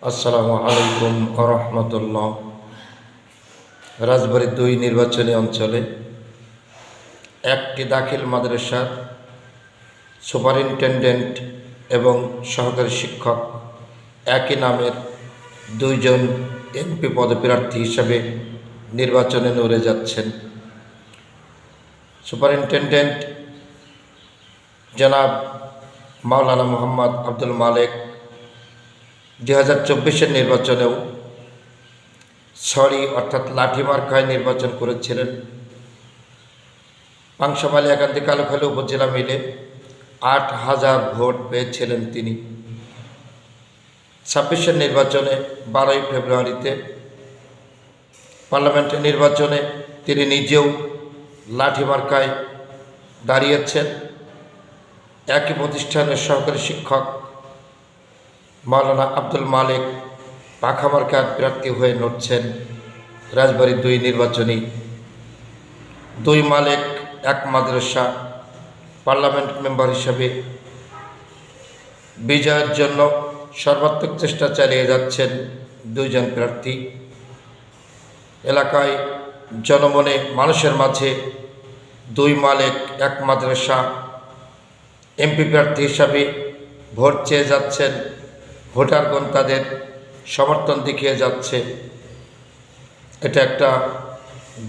আসসালামু আলাইকুম রহমতুল্লাহ। রাজবাড়ী ২ নির্বাচনী অঞ্চলে একটি দাখিল মাদ্রাসার সুপারিনটেনডেন্ট এবং সহকারী শিক্ষক একই নামের ২ জন এমপি পদপ্রার্থী হিসাবে নির্বাচনে লড়ে যাচ্ছেন। সুপারিনটেনডেন্ট জনাব মাওলানা মোহাম্মদ আব্দুল মালেক 2024-এর নির্বাচনেও ছড়ি অর্থাৎ লাঠি মার্কায় নির্বাচন করেছিলেন। পাংশামালী একান্তি কালুখালী উপজেলা মিলে ৮,০০০ ভোট পেয়েছিলেন তিনি। ২৬-এর নির্বাচনে 12ই ফেব্রুয়ারিতে পার্লামেন্টের নির্বাচনে তিনি নিজেও লাঠি মার্কায় দাঁড়িয়েছেন। একই প্রতিষ্ঠানের সহকারী শিক্ষক মাওলানা আব্দুল মালেক পাখা মার্কার প্রার্থী হয়ে লড়ছেন রাজবাড়ী ২ নির্বাচনী। ২ মালেক এক মাদ্রাসা পার্লামেন্ট মেম্বার হিসাবে বিজয়ের জন্য সর্বাত্মক চেষ্টা চালিয়ে যাচ্ছেন ২ জন প্রার্থী। এলাকায় জনমনে মানুষের মাঝে ২ মালেক এক মাদ্রাসা এমপি প্রার্থী হিসাবে ভোট চেয়ে যাচ্ছেন। ভোটারগণ তাদের সমর্থন দেখিয়ে যাচ্ছে। এটা একটা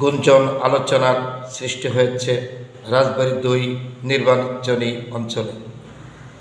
গুঞ্জন আলোচনার সৃষ্টি হয়েছে রাজবাড়ী ২ নির্বাচনী অঞ্চলে।